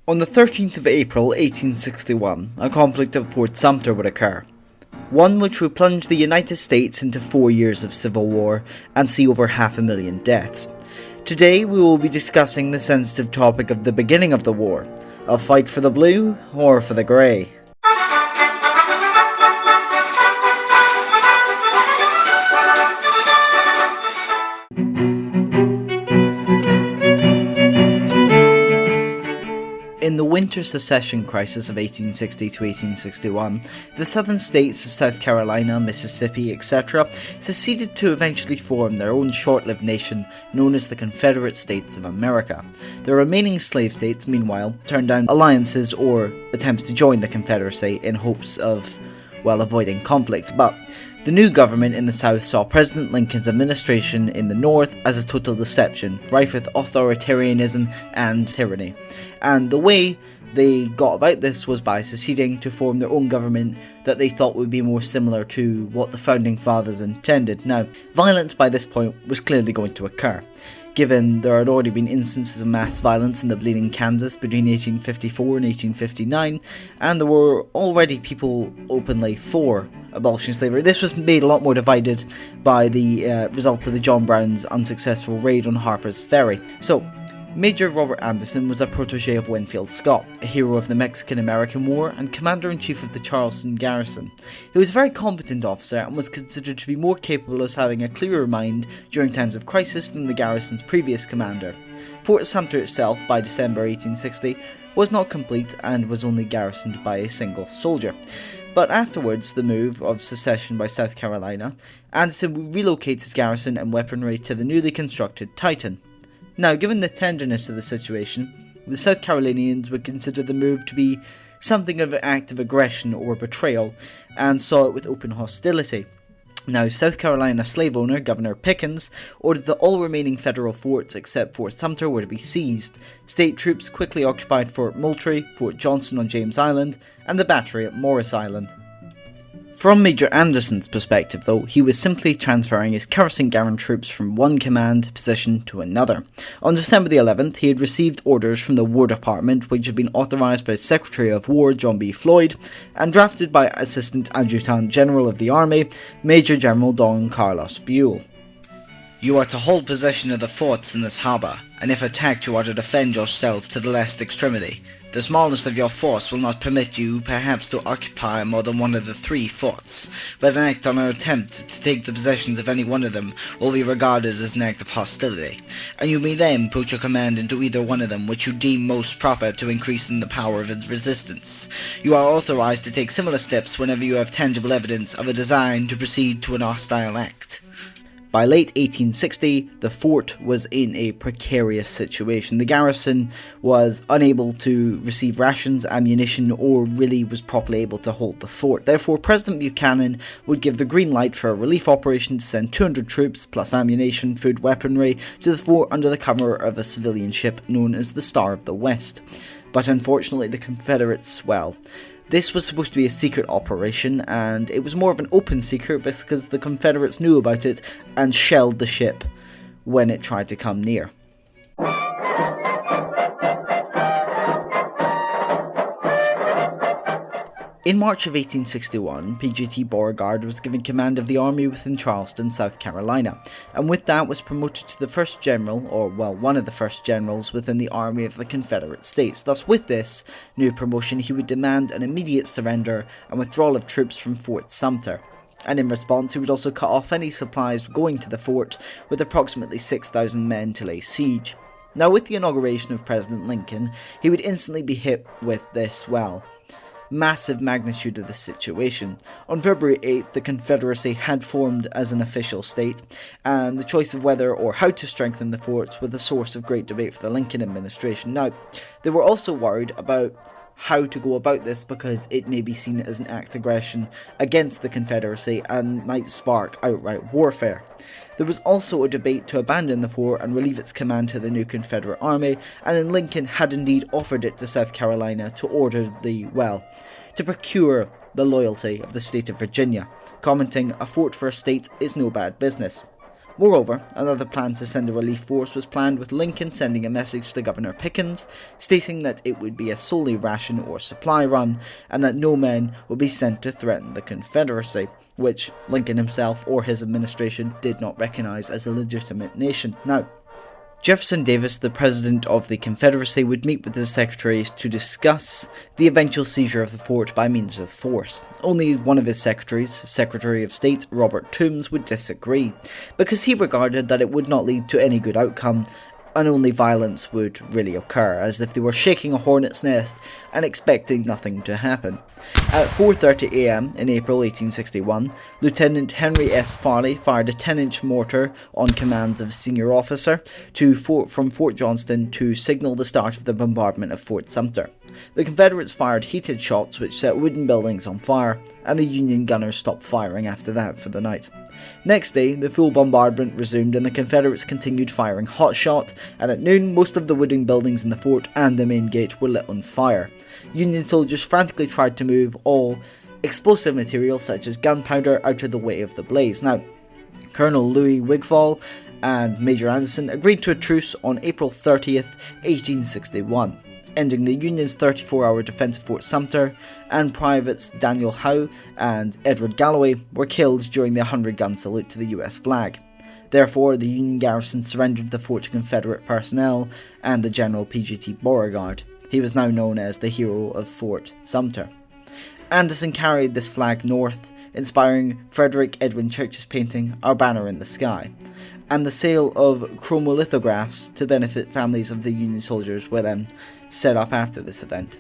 On the 13th of April 1861, a conflict at Fort Sumter would occur, one which would plunge the United States into 4 years of civil war and see over 500,000 deaths. Today we will be discussing the sensitive topic of the beginning of the war, a fight for the blue or for the grey. In the winter secession crisis of 1860 to 1861, the southern states of South Carolina, Mississippi, etc. seceded to eventually form their own short-lived nation known as the Confederate States of America. The remaining slave states, meanwhile, turned down alliances or attempts to join the Confederacy in hopes of, avoiding conflict, but the new government in the South saw President Lincoln's administration in the North as a total deception, rife with authoritarianism and tyranny. And the way they got about this was by seceding to form their own government that they thought would be more similar to what the Founding Fathers intended. Now, violence by this point was clearly going to occur, given there had already been instances of mass violence in the Bleeding Kansas between 1854 and 1859, and there were already people openly for abolishing slavery. This was made a lot more divided by the results of the John Brown's unsuccessful raid on Harper's Ferry. So, Major Robert Anderson was a protege of Winfield Scott, a hero of the Mexican-American War and commander-in-chief of the Charleston garrison. He was a very competent officer and was considered to be more capable of having a clearer mind during times of crisis than the garrison's previous commander. Fort Sumter itself, by December 1860, was not complete and was only garrisoned by a single soldier. But afterwards, the move of secession by South Carolina, Anderson would relocate his garrison and weaponry to the newly constructed Titan. Now, given the tenderness of the situation, the South Carolinians would consider the move to be something of an act of aggression or betrayal, and saw it with open hostility. Now, South Carolina slave owner Governor Pickens ordered that all remaining federal forts except Fort Sumter were to be seized. State troops quickly occupied Fort Moultrie, Fort Johnson on James Island, and the battery at Morris Island. From Major Anderson's perspective, though, he was simply transferring his Garrison troops from one command position to another. On December the 11th, he had received orders from the War Department, which had been authorized by Secretary of War John B. Floyd, and drafted by Assistant Adjutant General of the Army, Major General Don Carlos Buell. You are to hold possession of the forts in this harbour, and if attacked you are to defend yourself to the last extremity. The smallness of your force will not permit you, perhaps, to occupy more than one of the 3 forts, but an act on an attempt to take the possessions of any one of them will be regarded as an act of hostility, and you may then put your command into either one of them which you deem most proper to increase in the power of its resistance. You are authorized to take similar steps whenever you have tangible evidence of a design to proceed to an hostile act. By late 1860, the fort was in a precarious situation. The garrison was unable to receive rations, ammunition, or really was properly able to hold the fort. Therefore, President Buchanan would give the green light for a relief operation to send 200 troops, plus ammunition, food, weaponry, to the fort under the cover of a civilian ship known as the Star of the West. But unfortunately, the Confederates, this was supposed to be a secret operation, and it was more of an open secret because the Confederates knew about it and shelled the ship when it tried to come near. In March of 1861, P.J.T. Beauregard was given command of the army within Charleston, South Carolina, and with that was promoted to the first general, or one of the first generals within the army of the Confederate States. Thus, with this new promotion, he would demand an immediate surrender and withdrawal of troops from Fort Sumter. And in response, he would also cut off any supplies going to the fort, with approximately 6,000 men to lay siege. Now, with the inauguration of President Lincoln, he would instantly be hit with this, massive magnitude of the situation. On February 8th, the Confederacy had formed as an official state, and the choice of whether or how to strengthen the forts was a source of great debate for the Lincoln administration. Now, they were also worried about how to go about this because it may be seen as an act of aggression against the Confederacy and might spark outright warfare. There was also a debate to abandon the fort and relieve its command to the new Confederate Army, and then Lincoln had indeed offered it to South Carolina to order to procure the loyalty of the state of Virginia, commenting, "A fort for a state is no bad business." Moreover, another plan to send a relief force was planned, with Lincoln sending a message to Governor Pickens stating that it would be a solely ration or supply run and that no men would be sent to threaten the Confederacy, which Lincoln himself or his administration did not recognise as a legitimate nation. Now, Jefferson Davis, the President of the Confederacy, would meet with his secretaries to discuss the eventual seizure of the fort by means of force. Only one of his secretaries, Secretary of State Robert Toombs, would disagree, because he regarded that it would not lead to any good outcome, and only violence would really occur, as if they were shaking a hornet's nest and expecting nothing to happen. At 4:30 a.m. in April 1861, Lieutenant Henry S. Farley fired a 10-inch mortar on command of a senior officer from Fort Johnston to signal the start of the bombardment of Fort Sumter. The Confederates fired heated shots which set wooden buildings on fire, and the Union gunners stopped firing after that for the night. Next day, the full bombardment resumed and the Confederates continued firing hot shot, and at noon most of the wooden buildings in the fort and the main gate were lit on fire. Union soldiers frantically tried to move all explosive material such as gunpowder out of the way of the blaze. Now, Colonel Louis Wigfall and Major Anderson agreed to a truce on April 30th, 1861. Ending the Union's 34-hour defense of Fort Sumter, and privates Daniel Howe and Edward Galloway were killed during the 100-gun salute to the US flag. Therefore, the Union garrison surrendered the fort to Confederate personnel and the General P.G.T. Beauregard. He was now known as the hero of Fort Sumter. Anderson carried this flag north, inspiring Frederick Edwin Church's painting Our Banner in the Sky, and the sale of chromolithographs to benefit families of the Union soldiers were then set up after this event.